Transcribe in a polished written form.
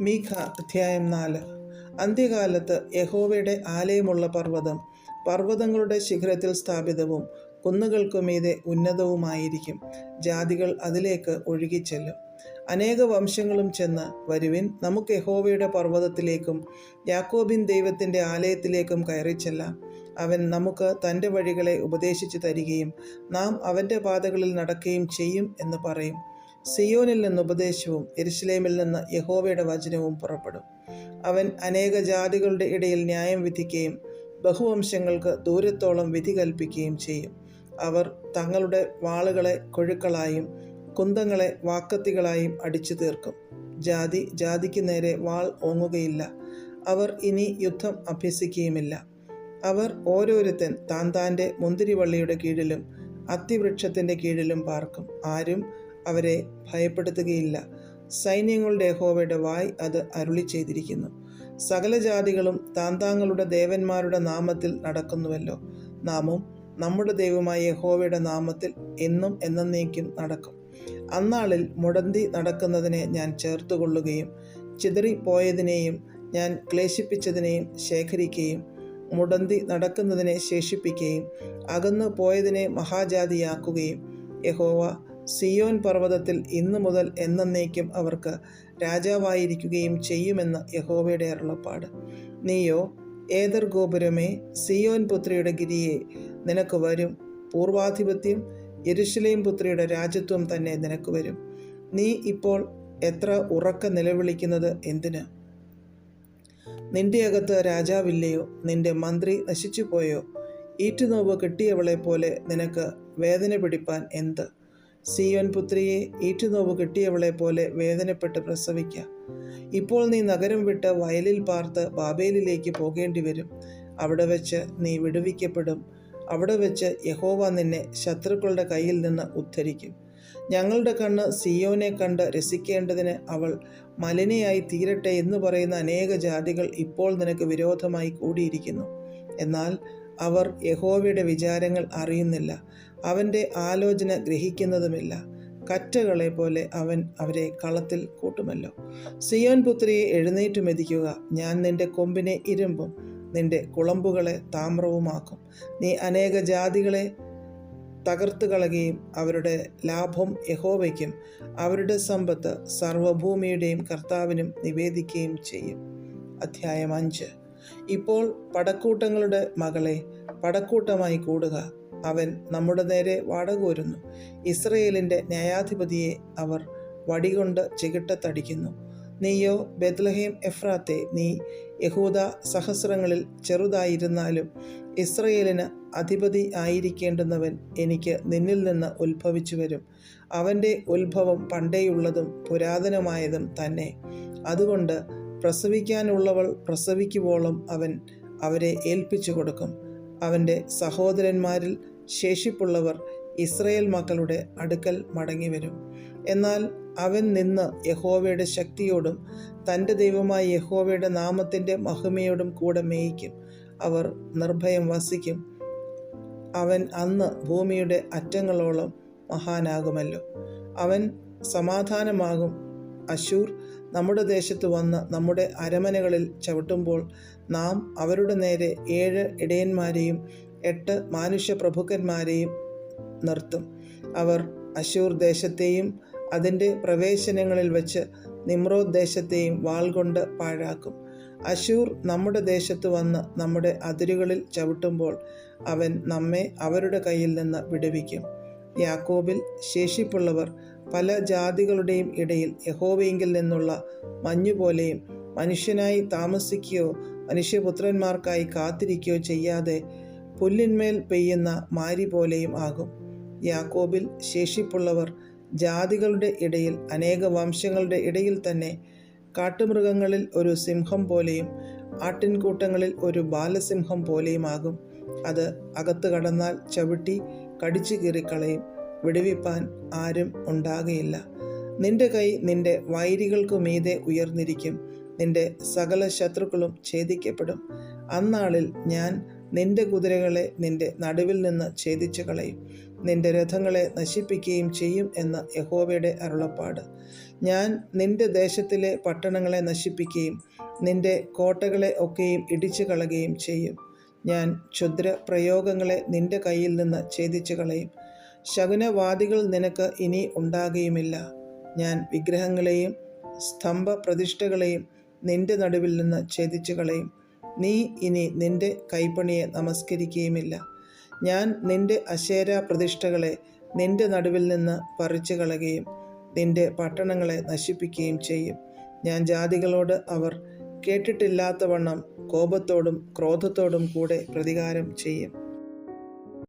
മീഖ അധ്യായം 4. അന്ത്യകാലത്ത് യഹോവയുടെ ആലയമുള്ള പർവ്വതം പർവ്വതങ്ങളുടെ ശിഖരത്തിൽ സ്ഥാപിതവും കുന്നുകൾക്കുമീതെ ഉന്നതവുമായിരിക്കും. ജാതികൾ അതിലേക്ക് ഒഴുകിച്ചെല്ലും. അനേക വംശങ്ങളും ചെന്ന്, വരുവിൻ, നമുക്ക് യഹോവയുടെ പർവ്വതത്തിലേക്കും യാക്കോബിൻ ദൈവത്തിൻ്റെ ആലയത്തിലേക്കും കയറിച്ചെല്ലാം. അവൻ നമുക്ക് തൻ്റെ വഴികളെ ഉപദേശിച്ചു തരികയും നാം അവൻ്റെ പാതകളിൽ നടക്കുകയും ചെയ്യും എന്ന് പറയും. സിയോനിൽ നിന്ന് ഉപദേശവും യെരൂശലേമിൽ നിന്ന് യഹോവയുടെ വചനവും പുറപ്പെടും. അവൻ അനേക ജാതികളുടെ ഇടയിൽ ന്യായം വിധിക്കുകയും ബഹുവംശങ്ങൾക്ക് ദൂരത്തോളം വിധി കൽപ്പിക്കുകയും ചെയ്യും. അവർ തങ്ങളുടെ വാളുകളെ കൊഴുക്കളായും കുന്തങ്ങളെ വാക്കത്തികളായും അടിച്ചു തീർക്കും. ജാതി ജാതിക്ക് നേരെ വാൾ ഓങ്ങുകയില്ല. അവർ ഇനി യുദ്ധം അഭ്യസിക്കുകയുമില്ല. അവർ ഓരോരുത്തൻ താൻ്റെ മുന്തിരിവള്ളിയുടെ കീഴിലും അത്തിവൃക്ഷത്തിൻ്റെ കീഴിലും പാർക്കും. ആരും അവരെ ഭയപ്പെടുത്തുകയില്ല. സൈന്യങ്ങളുടെ യഹോവയുടെ വായ് അത് അരുളി ചെയ്തിരിക്കുന്നു. സകല ജാതികളും താങ്ങളുടെ ദേവന്മാരുടെ നാമത്തിൽ നടക്കുന്നുവല്ലോ. നാമും നമ്മുടെ ദൈവമായ യഹോവയുടെ നാമത്തിൽ എന്നും എന്നേക്കും നടക്കും. അന്നാളിൽ മുടന്തി നടക്കുന്നതിനെ ഞാൻ ചേർത്തുകൊള്ളുകയും ചിതറിപ്പോയതിനെയും ഞാൻ ക്ലേശിപ്പിച്ചതിനെയും ശേഖരിക്കുകയും മുടന്തി നടക്കുന്നതിനെ ശേഷിപ്പിക്കുകയും അകന്നു പോയതിനെ മഹാജാതിയാക്കുകയും യഹോവ സിയോൻ പർവ്വതത്തിൽ ഇന്നു മുതൽ എന്നേക്കും അവർക്ക് രാജാവായിരിക്കുകയും ചെയ്യുമെന്ന് യഹോവയുടെ അരുളപ്പാട്. നീയോ ഏദർ ഗോപുരമേ, സിയോൻ പുത്രിയുടെ ഗിരിയെ, നിനക്ക് വരും പൂർവാധിപത്യം, യെരൂശലേം പുത്രിയുടെ രാജത്വം തന്നെ നിനക്ക് വരും. നീ ഇപ്പോൾ എത്ര ഉറക്കെ നിലവിളിക്കുന്നത് എന്തിന്? നിന്റെ അകത്ത് രാജാവില്ലയോ? നിന്റെ മന്ത്രി നശിച്ചുപോയോ? ഈറ്റുനോവ് കിട്ടിയവളെ പോലെ നിനക്ക് വേദന പിടിപ്പാൻ എന്ത്? സിയോൻ പുത്രിയെ, ഈറ്റുനോവ് കിട്ടിയവളെ പോലെ വേദനപ്പെട്ട് പ്രസവിക്ക. ഇപ്പോൾ നീ നഗരം വിട്ട് വയലിൽ പാർത്ത് ബാബേലിലേക്ക് പോകേണ്ടി വരും. അവിടെ വെച്ച് നീ വിടുവിക്കപ്പെടും. അവിടെ വെച്ച് യഹോവ നിന്നെ ശത്രുക്കളുടെ കയ്യിൽ നിന്ന് ഉദ്ധരിക്കും. ഞങ്ങളുടെ കണ്ണ് സിയോനെ കണ്ട് രസിക്കേണ്ടതിന് അവൾ മലിനയായി തീരട്ടെ എന്ന് പറയുന്ന അനേക ജാതികൾ ഇപ്പോൾ നിനക്ക് വിരോധമായി കൂടിയിരിക്കുന്നു. എന്നാൽ അവർ യഹോവയുടെ വിചാരങ്ങൾ അറിയുന്നില്ല, അവൻ്റെ ആലോചന ഗ്രഹിക്കുന്നതുമില്ല. കറ്റകളെ പോലെ അവൻ അവരെ കളത്തിൽ കൂട്ടുമല്ലോ. സിയോൻ പുത്രിയെ, എഴുന്നേറ്റ് മെതിക്കുക. ഞാൻ നിന്റെ കൊമ്പിനെ ഇരുമ്പും നിന്റെ കുളമ്പുകളെ താമ്രവുമാക്കും. നീ അനേക ജാതികളെ തകർത്ത് കളയുകയും അവരുടെ ലാഭം യഹോവയ്ക്കും അവരുടെ സമ്പത്ത് സർവ്വഭൂമിയുടെയും കർത്താവിനും നിവേദിക്കുകയും ചെയ്യും. അധ്യായം 5. ഇപ്പോൾ പടക്കൂട്ടങ്ങളുടെ മകളെ, പടക്കൂട്ടമായി കൂടുക. അവൻ നമ്മുടെ നേരെ വാടകോരുന്നു. ഇസ്രയേലിൻ്റെ ന്യായാധിപതിയെ അവർ വടികൊണ്ട് ചികിട്ടത്തടിക്കുന്നു. നീയോ ബേത്ലഹേം എഫ്രാത്തെ, നീ യഹൂദ സഹസ്രങ്ങളിൽ ചെറുതായിരുന്നാലും ഇസ്രയേലിന് അധിപതി ആയിരിക്കേണ്ടുന്നവൻ എനിക്ക് നിന്നിൽ നിന്ന് ഉത്ഭവിച്ചു വരും. അവൻ്റെ ഉത്ഭവം പണ്ടേയുള്ളതും പുരാതനമായതും തന്നെ. അതുകൊണ്ട് പ്രസവിക്കാനുള്ളവൾ പ്രസവിക്കുവോളം അവൻ അവരെ ഏൽപ്പിച്ചു കൊടുക്കും. അവൻ്റെ സഹോദരന്മാരിൽ ശേഷിപ്പുള്ളവർ ഇസ്രയേൽ മക്കളുടെ അടുക്കൽ മടങ്ങിവരും. എന്നാൽ അവൻ നിന്ന് യഹോവയുടെ ശക്തിയോടും തൻ്റെ ദൈവമായ യഹോവയുടെ നാമത്തിൻ്റെ മഹിമയോടും കൂടെ മേയിക്കും. അവർ നിർഭയം വസിക്കും. അവൻ അന്ന് ഭൂമിയുടെ അറ്റങ്ങളോളം മഹാനാകുമല്ലോ. അവൻ സമാധാനമാകും. അശൂർ നമ്മുടെ ദേശത്ത് വന്ന് നമ്മുടെ അരമനകളിൽ ചവിട്ടുമ്പോൾ നാം അവരുടെ നേരെ 7 ഇടയന്മാരെയും 8 മാനുഷപ്രഭുക്കന്മാരെയും നിർത്തും. അവർ അശൂർ ദേശത്തെയും അതിൻ്റെ പ്രവേശനങ്ങളിൽ വെച്ച് നിമ്രോദ് ദേശത്തെയും വാൾ കൊണ്ട് പാഴാക്കും. അശൂർ നമ്മുടെ ദേശത്ത് വന്ന് നമ്മുടെ അതിരുകളിൽ ചവിട്ടുമ്പോൾ അവൻ നമ്മെ അവരുടെ കയ്യിൽ നിന്ന് വിടുവിക്കും. യാക്കോബിൽ ശേഷിപ്പുള്ളവർ പല ജാതികളുടെയും ഇടയിൽ യഹോവയെങ്കിൽ നിന്നുള്ള മഞ്ഞുപോലെയും മനുഷ്യനായി താമസിക്കുകയോ മനുഷ്യപുത്രന്മാർക്കായി കാത്തിരിക്കുകയോ ചെയ്യാതെ പുല്ലിന്മേൽ പെയ്യുന്ന മാരി പോലെയും ആകും. യാക്കോബിൽ ശേഷിപ്പുള്ളവർ ജാതികളുടെ ഇടയിൽ, അനേക വംശങ്ങളുടെ ഇടയിൽ തന്നെ കാട്ടുമൃഗങ്ങളിൽ ഒരു സിംഹം പോലെയും ആട്ടിൻകൂട്ടങ്ങളിൽ ഒരു ബാലസിംഹം പോലെയുമാകും. അത് അകത്ത് കടന്നാൽ ചവിട്ടി കടിച്ചു കീറിക്കളയും. വിടുവിപ്പാൻ ആരും ഉണ്ടാകുകയില്ല. നിന്റെ കൈ നിന്റെ വൈരികൾക്കു മീതെ ഉയർന്നിരിക്കും. നിന്റെ സകല ശത്രുക്കളും ഛേദിക്കപ്പെടും. അന്നാളിൽ ഞാൻ നിന്റെ കുതിരകളെ നിന്റെ നടുവിൽ നിന്ന് ഛേദിച്ചു കളയും. നിന്റെ രഥങ്ങളെ നശിപ്പിക്കുകയും ചെയ്യും എന്ന് യഹോവയുടെ അരുളപ്പാട്. ഞാൻ നിന്റെ ദേശത്തിലെ പട്ടണങ്ങളെ നശിപ്പിക്കുകയും നിന്റെ കോട്ടകളെ ഒക്കെയും ഇടിച്ചു കളയുകയും ചെയ്യും. ഞാൻ ക്ഷുദ്ര പ്രയോഗങ്ങളെ നിന്റെ കയ്യിൽ നിന്ന് ഛേദിച്ചു കളയും. ശകുനവാദികൾ നിനക്ക് ഇനി ഉണ്ടാകുകയുമില്ല. ഞാൻ വിഗ്രഹങ്ങളെയും സ്തംഭ പ്രതിഷ്ഠകളെയും നിന്റെ നടുവിൽ നിന്ന് ഛേദിച്ചു കളയും. നീ ഇനി നിന്റെ കൈപ്പണിയെ നമസ്കരിക്കുകയുമില്ല. ഞാൻ നിന്റെ അശേരാ പ്രതിഷ്ഠകളെ നിന്റെ നടുവിൽ നിന്ന് പറിച്ചു കളയുകയും നിന്റെ പട്ടണങ്ങളെ നശിപ്പിക്കുകയും ചെയ്യും. ഞാൻ ജാതികളോട് അവർ കേട്ടിട്ടില്ലാത്തവണ്ണം കോപത്തോടും ക്രോധത്തോടും കൂടെ പ്രതികാരം ചെയ്യും.